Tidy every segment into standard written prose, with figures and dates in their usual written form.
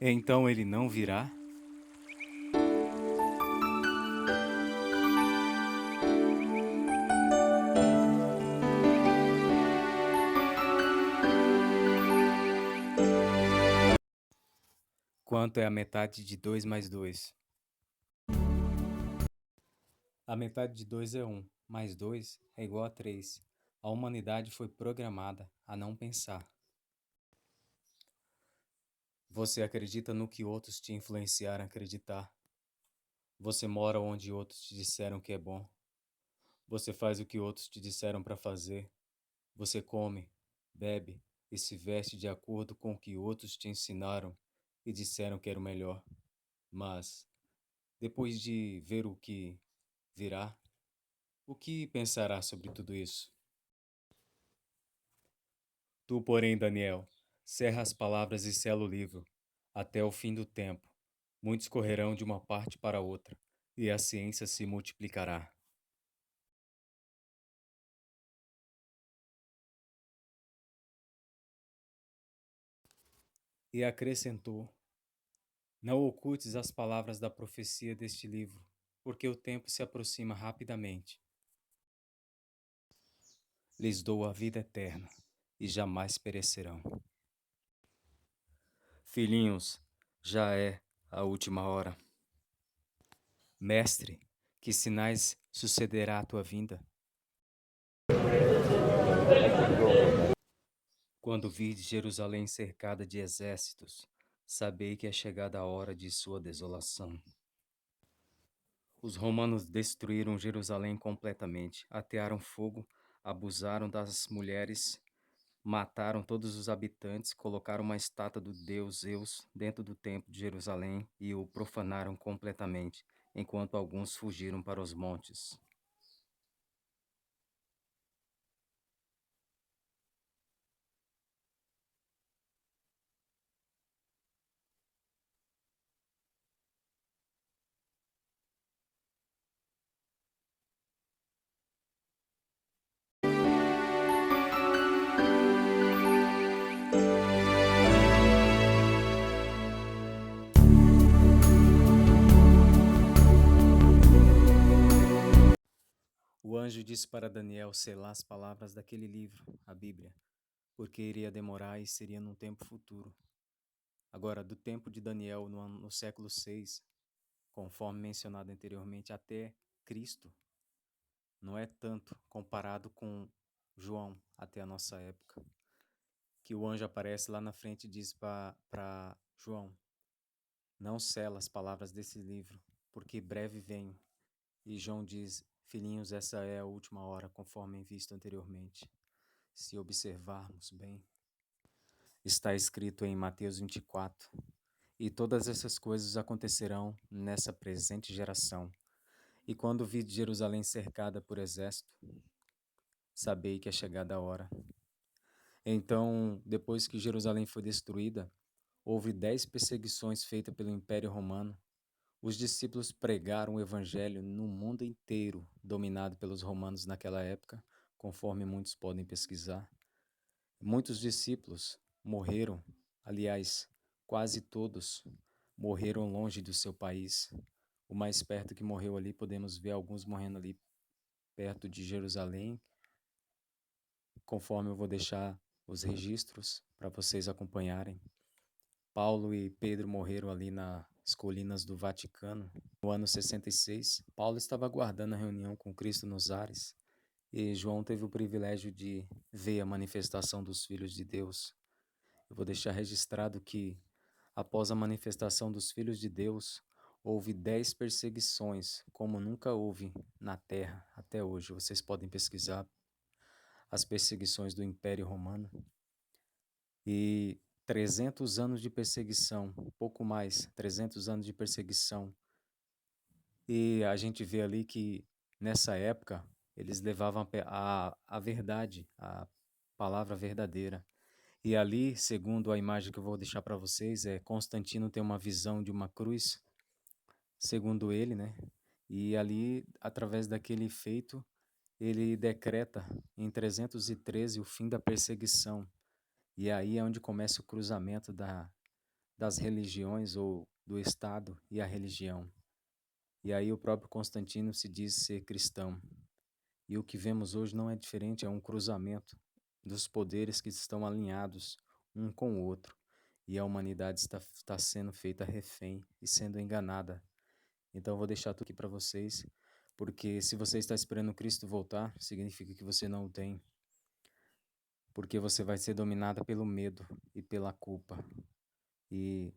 Então ele não virá? Quanto é a metade de 2 mais 2? A metade de 2 é 1, mais 2 é igual a 3. A humanidade foi programada a não pensar. Você acredita no que outros te influenciaram a acreditar. Você mora onde outros te disseram que é bom. Você faz o que outros te disseram para fazer. Você come, bebe e se veste de acordo com o que outros te ensinaram e disseram que era o melhor. Mas, depois de ver o que virá, o que pensará sobre tudo isso? Tu, porém, Daniel, cerra as palavras e sela o livro, até o fim do tempo. Muitos correrão de uma parte para outra, e a ciência se multiplicará. E acrescentou: Não ocultes as palavras da profecia deste livro, porque o tempo se aproxima rapidamente. Lhes dou a vida eterna, e jamais perecerão. Filhinhos, já é a última hora. Mestre, que sinais sucederá à tua vinda? Quando virdes Jerusalém cercada de exércitos, sabei que é chegada a hora de sua desolação. Os romanos destruíram Jerusalém completamente, atearam fogo, abusaram das mulheres, mataram todos os habitantes, colocaram uma estátua do deus Zeus dentro do templo de Jerusalém e o profanaram completamente, enquanto alguns fugiram para os montes. O anjo disse para Daniel selar as palavras daquele livro, a Bíblia, porque iria demorar e seria num tempo futuro. Agora, do tempo de Daniel no século 6, conforme mencionado anteriormente, até Cristo, não é tanto comparado com João até a nossa época. Que o anjo aparece lá na frente e diz para João: Não sela as palavras desse livro, porque breve venho. E João diz: Filhinhos, essa é a última hora, conforme visto anteriormente. Se observarmos bem, está escrito em Mateus 24: E todas essas coisas acontecerão nessa presente geração. E quando vi Jerusalém cercada por exército, sabei que é chegada a hora. Então, depois que Jerusalém foi destruída, houve 10 perseguições feitas pelo Império Romano. Os discípulos pregaram o evangelho no mundo inteiro, dominado pelos romanos naquela época, conforme muitos podem pesquisar. Muitos discípulos morreram, aliás, quase todos morreram longe do seu país. O mais perto que morreu ali, podemos ver alguns morrendo ali perto de Jerusalém, conforme eu vou deixar os registros para vocês acompanharem. Paulo e Pedro morreram ali nas colinas do Vaticano. No ano 66, Paulo estava aguardando a reunião com Cristo nos ares, e João teve o privilégio de ver a manifestação dos filhos de Deus. Eu vou deixar registrado que, após a manifestação dos filhos de Deus, houve 10 perseguições, como nunca houve na terra até hoje. Vocês podem pesquisar as perseguições do Império Romano. E 300 anos de perseguição, pouco mais, 300 anos de perseguição. E a gente vê ali que, nessa época, eles levavam a verdade, a palavra verdadeira. E ali, segundo a imagem que eu vou deixar para vocês, Constantino tem uma visão de uma cruz, segundo ele, né? E ali, através daquele feito, ele decreta em 313 o fim da perseguição. E aí é onde começa o cruzamento das religiões ou do Estado e a religião. E aí o próprio Constantino se diz ser cristão. E o que vemos hoje não é diferente, é um cruzamento dos poderes que estão alinhados um com o outro. E a humanidade está sendo feita refém e sendo enganada. Então eu vou deixar tudo aqui para vocês, porque se você está esperando Cristo voltar, significa que você não o tem. Porque você vai ser dominada pelo medo e pela culpa. E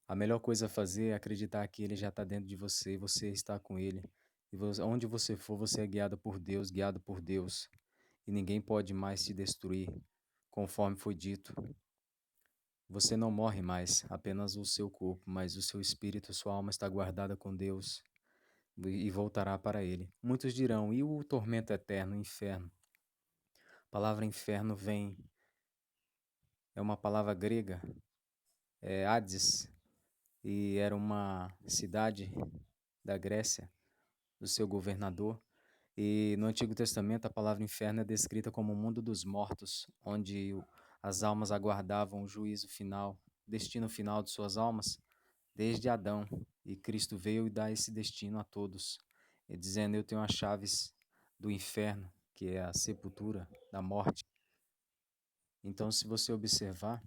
a melhor coisa a fazer é acreditar que Ele já está dentro de você, você está com Ele. E onde você for, você é guiado por Deus. E ninguém pode mais te destruir, conforme foi dito. Você não morre mais, apenas o seu corpo, mas o seu espírito, sua alma está guardada com Deus e voltará para Ele. Muitos dirão, e o tormento eterno, o inferno? A palavra inferno é uma palavra grega, é Hades, e era uma cidade da Grécia, do seu governador. E no Antigo Testamento a palavra inferno é descrita como o mundo dos mortos, onde as almas aguardavam o juízo final, destino final de suas almas, desde Adão. E Cristo veio e dá esse destino a todos, e dizendo: eu tenho as chaves do inferno, que é a sepultura, da morte. Então, se você observar,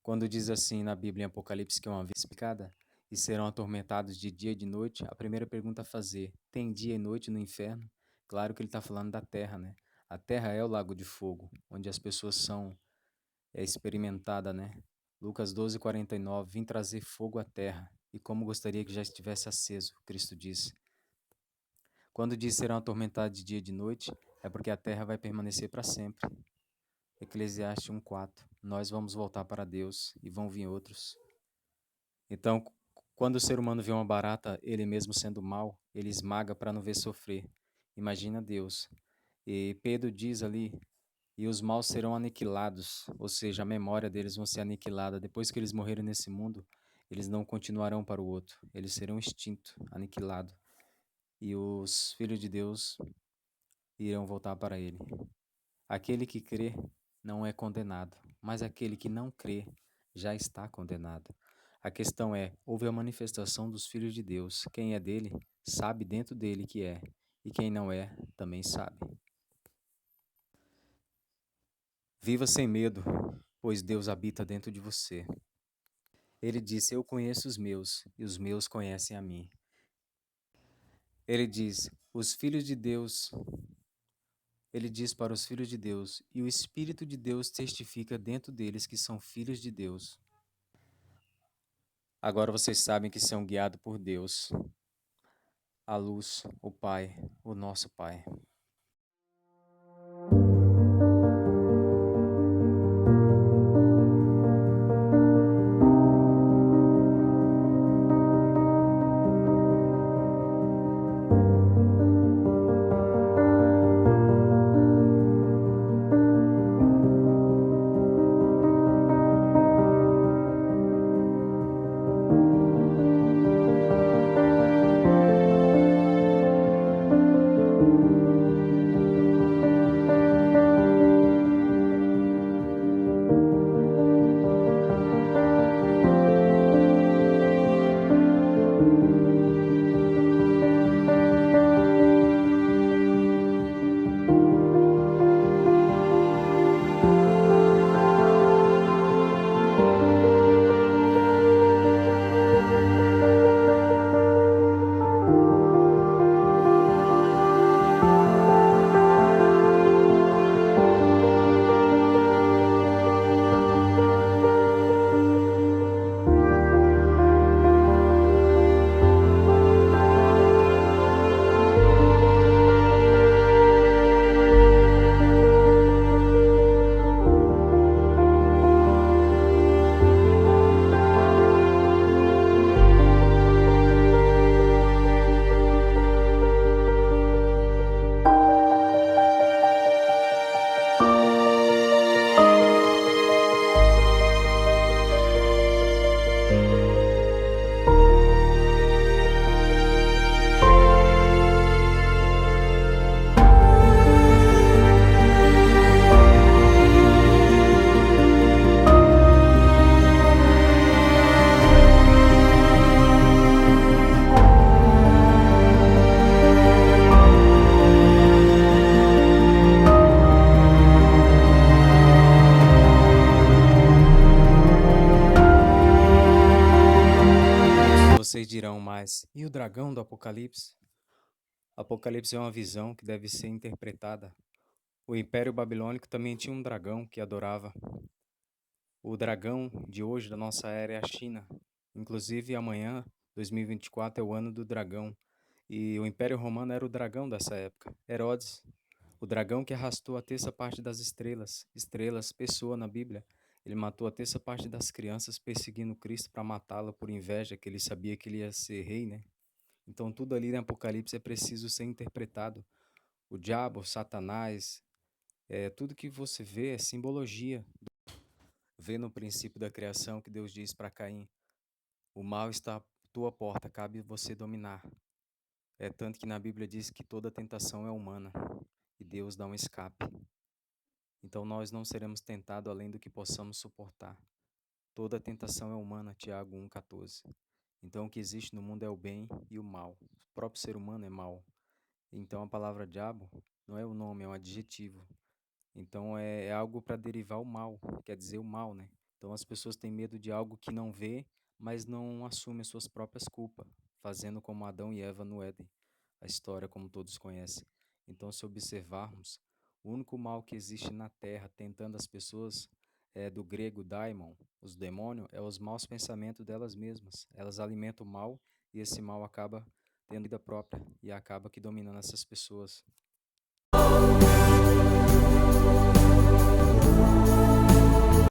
quando diz assim na Bíblia em Apocalipse que é uma vez picada e serão atormentados de dia e de noite, a primeira pergunta a fazer: tem dia e noite no inferno? Claro que ele está falando da terra, né? A terra é o lago de fogo, onde as pessoas são experimentadas, né? Lucas 12:49, vim trazer fogo à terra, e como gostaria que já estivesse aceso, Cristo disse. Quando diz serão atormentados de dia e de noite, é porque a terra vai permanecer para sempre. Eclesiastes 1:4, nós vamos voltar para Deus e vão vir outros. Então, quando o ser humano vê uma barata, ele mesmo sendo mau, ele esmaga para não ver sofrer. Imagina Deus. E Pedro diz ali, e os maus serão aniquilados, ou seja, a memória deles vão ser aniquilada. Depois que eles morrerem nesse mundo, eles não continuarão para o outro, eles serão extintos, aniquilados. E os filhos de Deus irão voltar para ele. Aquele que crê não é condenado, mas aquele que não crê já está condenado. A questão é, houve a manifestação dos filhos de Deus. Quem é dele, sabe dentro dele que é, e quem não é, também sabe. Viva sem medo, pois Deus habita dentro de você. Ele disse, eu conheço os meus, e os meus conhecem a mim. Ele diz, os filhos de Deus... Ele diz para os filhos de Deus, e o Espírito de Deus testifica dentro deles que são filhos de Deus. Agora vocês sabem que são guiados por Deus, a luz, o Pai, o nosso Pai. Mas e o dragão do Apocalipse? Apocalipse é uma visão que deve ser interpretada. O Império Babilônico também tinha um dragão que adorava. O dragão de hoje da nossa era é a China. Inclusive, amanhã, 2024, é o ano do dragão. E o Império Romano era o dragão dessa época. Herodes, o dragão que arrastou a terça parte das estrelas. Estrelas, pessoa na Bíblia. Ele matou a terça parte das crianças perseguindo Cristo para matá-lo por inveja, que ele sabia que ele ia ser rei, né? Então, tudo ali no Apocalipse é preciso ser interpretado. O diabo, Satanás, tudo que você vê é simbologia. Vê no princípio da criação que Deus diz para Caim: o mal está à tua porta, cabe você dominar. É tanto que na Bíblia diz que toda tentação é humana e Deus dá um escape. Então nós não seremos tentados além do que possamos suportar. Toda tentação é humana, Tiago 1,14. Então o que existe no mundo é o bem e o mal. O próprio ser humano é mau. Então a palavra diabo não é o nome, é um adjetivo. Então é algo para derivar o mal, quer dizer o mal, né? Então as pessoas têm medo de algo que não vê, mas não assumem as suas próprias culpas, fazendo como Adão e Eva no Éden, a história como todos conhecem. Então, se observarmos, o único mal que existe na Terra tentando as pessoas é do grego daimon, os demônios, é os maus pensamentos delas mesmas. Elas alimentam o mal e esse mal acaba tendo vida própria e acaba que dominando essas pessoas.